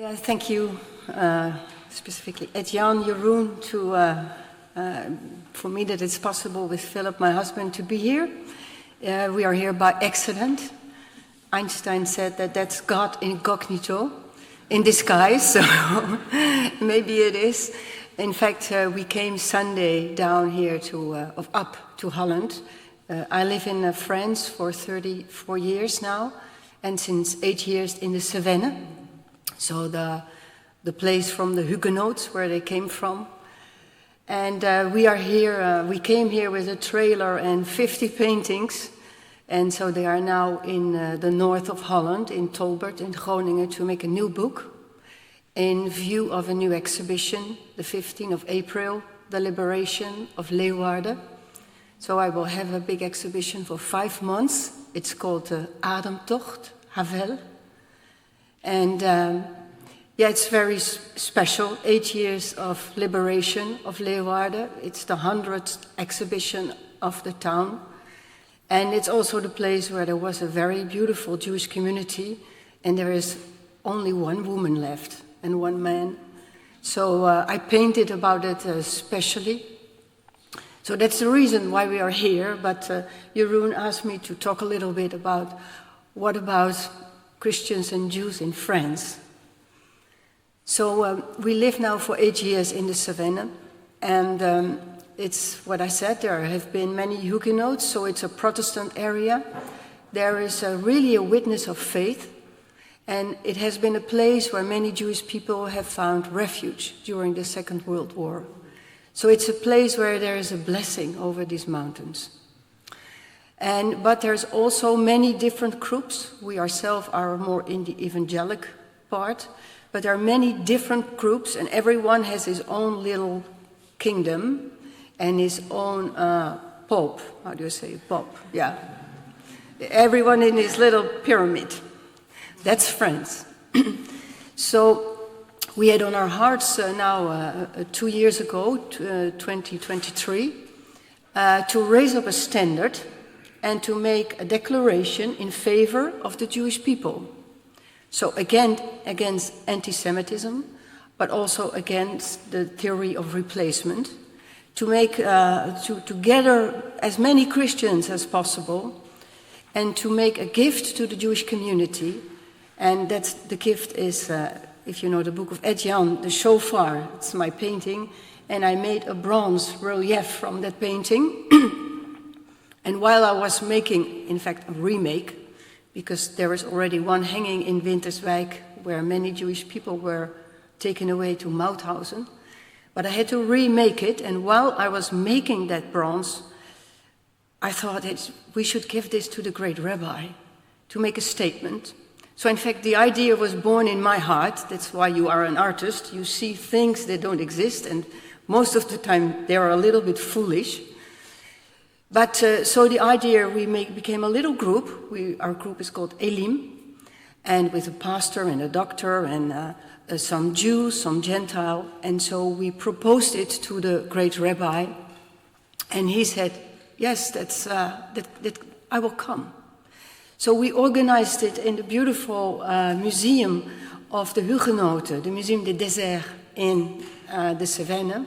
Yeah, thank you, specifically Jan, Jeroen, for me that it's possible with Philip, my husband, to be here. We are here by accident. Einstein said that that's God incognito, in disguise, so maybe it is. In fact, we came Sunday down here up to Holland. I live in France for 34 years now, and since 8 years in the Cevennes. So the place from the Huguenots, where they came from. And we are here, we came here with a trailer and 50 paintings. And so they are now in the north of Holland, in Tolbert, in Groningen, to make a new book in view of a new exhibition, the 15th of April, the liberation of Leeuwarden. So I will have a big exhibition for 5 months. It's called the Ademtocht, Havel. And yeah, it's very special, 8 years of liberation of Leeuwarden. It's the 100th exhibition of the town. And it's also the place where there was a very beautiful Jewish community, and there is only one woman left and one man. So I painted about it especially. So that's the reason why we are here, but Jeroen asked me to talk a little bit about what about Christians and Jews in France. So we live now for 8 years in the Cevennes, and it's what I said, there have been many Huguenots, so it's a Protestant area. There is really a witness of faith, and it has been a place where many Jewish people have found refuge during the Second World War. So it's a place where there is a blessing over these mountains. But there's also many different groups. We ourselves are more in the evangelic part, but there are many different groups, and everyone has his own little kingdom and his own pope. How do you say pope? Yeah. Everyone in his little pyramid. That's France. So we had on our hearts now 2 years ago, 2023, to raise up a standard and to make a declaration in favor of the Jewish people. So again, against anti-Semitism, but also against the theory of replacement, to make, to gather as many Christians as possible, and to make a gift to the Jewish community. And that's, the gift is, if you know the book of Jan, the shofar, it's my painting, and I made a bronze relief from that painting. And while I was making, in fact, a remake, because there is already one hanging in Winterswijk, where many Jewish people were taken away to Mauthausen, but I had to remake it, and while I was making that bronze, I thought we should give this to the great rabbi, to make a statement. So in fact, the idea was born in my heart. That's why you are an artist. You see things that don't exist, and most of the time they are a little bit foolish. But so the idea, became a little group. Our group is called Elim, and with a pastor and a doctor and some Jews, some Gentile. And so we proposed it to the great rabbi, and he said, yes, that I will come. So we organized it in the beautiful museum of the Hugenoten, the Museum des Déserts in the Cevennes.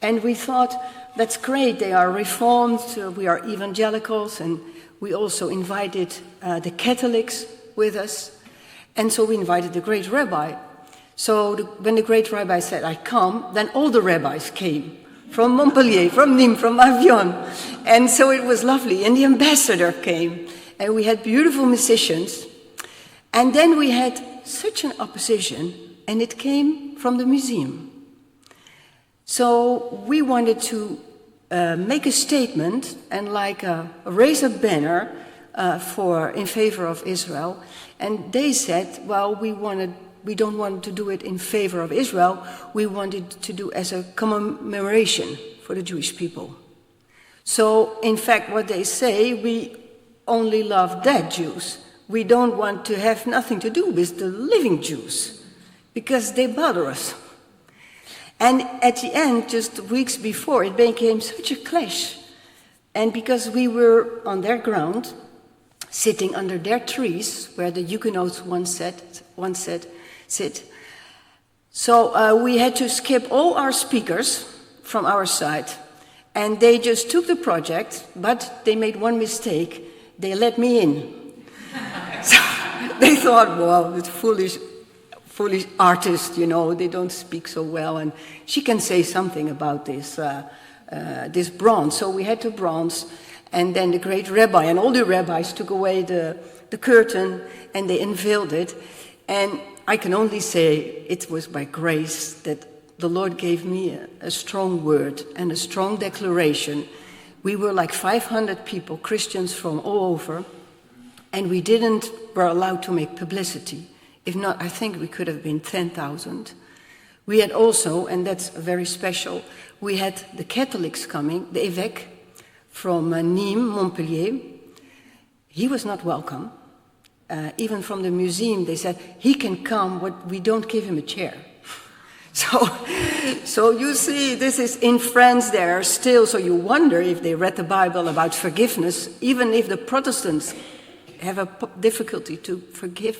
And we thought, that's great, they are reformed, we are evangelicals, and we also invited the Catholics with us. And so we invited the great rabbi. So when the great rabbi said, I come, then all the rabbis came. From Montpellier, from Nîmes, from Avion. And so it was lovely. And the ambassador came. And we had beautiful musicians. And then we had such an opposition, and it came from the museum. So we wanted to make a statement and raise a banner in favor of Israel. And they said, well, we don't want to do it in favor of Israel. We wanted to do as a commemoration for the Jewish people. So in fact, what they say, we only love dead Jews. We don't want to have nothing to do with the living Jews because they bother us. And at the end, just weeks before, it became such a clash. And because we were on their ground, sitting under their trees, where the Huguenots once sit, So we had to skip all our speakers from our side. And they just took the project, but they made one mistake. They let me in. So they thought, well, it's foolish artist, they don't speak so well. And she can say something about this bronze. So we had to bronze. And then the great rabbi and all the rabbis took away the curtain and they unveiled it. And I can only say it was by grace that the Lord gave me a strong word and a strong declaration. We were like 500 people, Christians from all over, and we were allowed to make publicity. If not, I think we could have been 10,000. We had also, and that's very special, we had the Catholics coming, the évêque from Nîmes, Montpellier. He was not welcome. Even from the museum, they said, he can come, but we don't give him a chair. So you see, this is in France there still, so you wonder if they read the Bible about forgiveness, even if the Protestants have a difficulty to forgive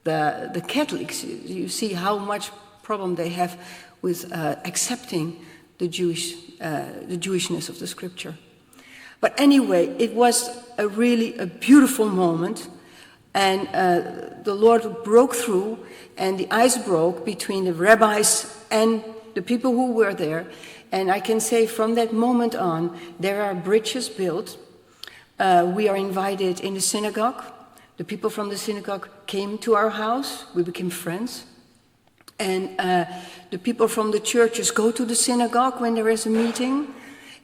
the Catholics. You see how much problem they have with accepting the Jewishness of the Scripture. But anyway, it was really a beautiful moment, and the Lord broke through, and the ice broke between the rabbis and the people who were there. And I can say from that moment on, there are bridges built. We are invited in the synagogue. The people from the synagogue came to our house. We became friends. And the people from the churches go to the synagogue when there is a meeting.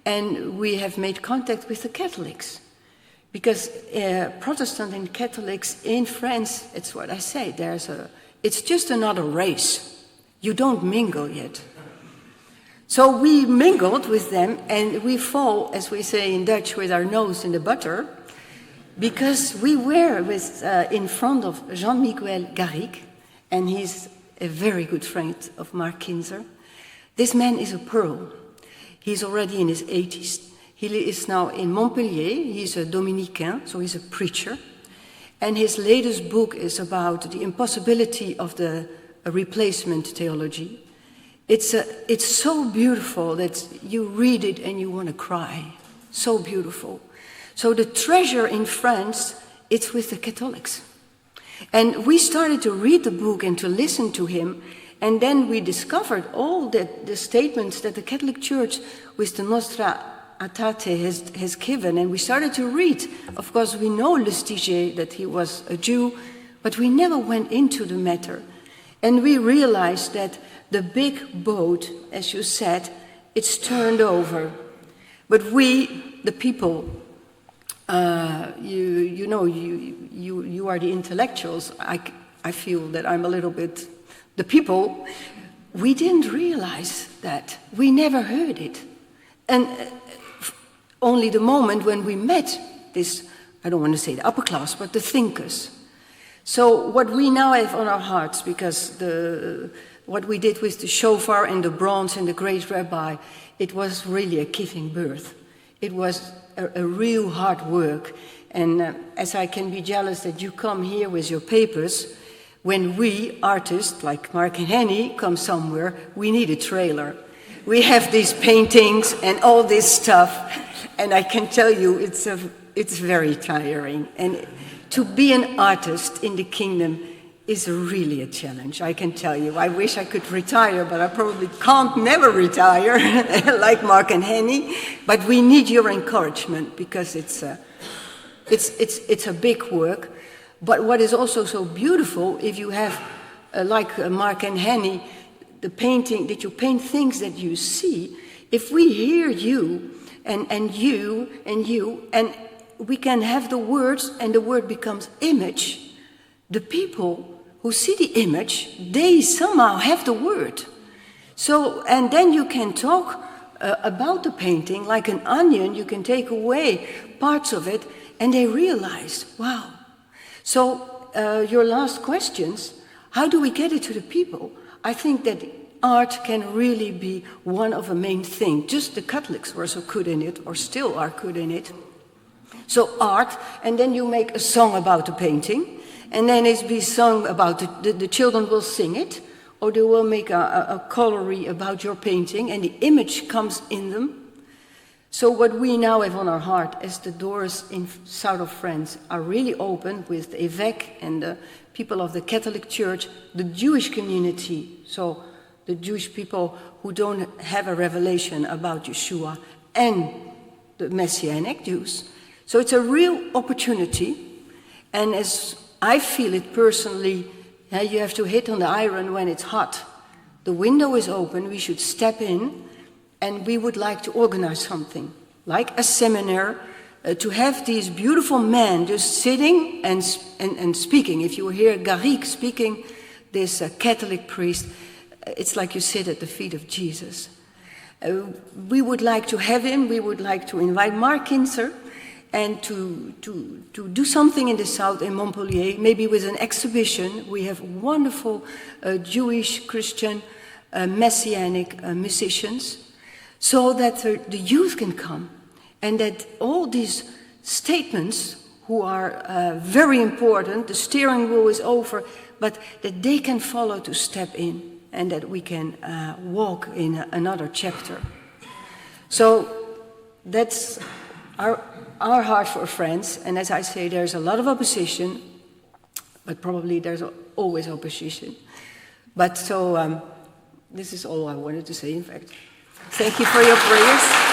And we have made contact with the Catholics. Because Protestant and Catholics in France, it's what I say, it's just another race. You don't mingle yet. So we mingled with them, and we fall, as we say in Dutch, with our nose in the butter, because we were in front of Jean-Miguel Garrigue, and he's a very good friend of Mark Kinzer. This man is a pearl. He's already in his 80s. He is now in Montpellier. He's a Dominican, so he's a preacher. And his latest book is about the impossibility of the replacement theology. It's so beautiful that you read it and you want to cry. So beautiful. So the treasure in France, it's with the Catholics. And we started to read the book and to listen to him. And then we discovered all the statements that the Catholic Church with the Nostra Aetate has given, and we started to read. Of course, we know Lustiger, that he was a Jew, but we never went into the matter. And we realized that the big boat, as you said, it's turned over. But we, the people, you are the intellectuals. I feel that I'm a little bit the people. We didn't realize that. We never heard it. And only the moment when we met this, I don't want to say the upper class, but the thinkers. So what we now have on our hearts, because what we did with the shofar and the bronze and the great rabbi, it was really a giving birth. It was a real hard work. And as I can be jealous that you come here with your papers, when we, artists like Mark and Henny, come somewhere, we need a trailer. We have these paintings and all this stuff. And I can tell you, it's very tiring. And to be an artist in the kingdom is really a challenge, I can tell you. I wish I could retire, but I probably can't never retire, like Mark and Henny. But we need your encouragement, because it's a big work. But what is also so beautiful, if you have, like Mark and Henny, the painting, that you paint things that you see, if we hear you, and you, and we can have the words, and the word becomes image. The people who see the image, they somehow have the word. So, and then you can talk about the painting like an onion. You can take away parts of it, and they realize, wow. So, your last questions, how do we get it to the people? I think that art can really be one of the main things. Just the Catholics were so good in it, or still are good in it. So art, and then you make a song about the painting, and then it's be sung about the children will sing it, or they will make a colory about your painting, and the image comes in them. So what we now have on our heart, as the doors in south of France are really open with the évêque and the people of the Catholic Church, the Jewish community, so the Jewish people who don't have a revelation about Yeshua, and the Messianic Jews. So it's a real opportunity, and as I feel it personally, you have to hit on the iron when it's hot. The window is open, we should step in, and we would like to organize something, like a seminar, to have these beautiful men just sitting and speaking. If you hear Garrigue speaking, this Catholic priest, it's like you sit at the feet of Jesus. We would like to have him, we would like to invite Mark Kinzer, and to do something in the south, in Montpellier, maybe with an exhibition. We have wonderful Jewish, Christian, Messianic musicians, so that the youth can come, and that all these statements, who are very important, the steering wheel is over, but that they can follow to step in, and that we can walk in another chapter. So that's our heart for France, and as I say, there's a lot of opposition, but probably there's always opposition. But so this is all I wanted to say, in fact. Thank you for your prayers.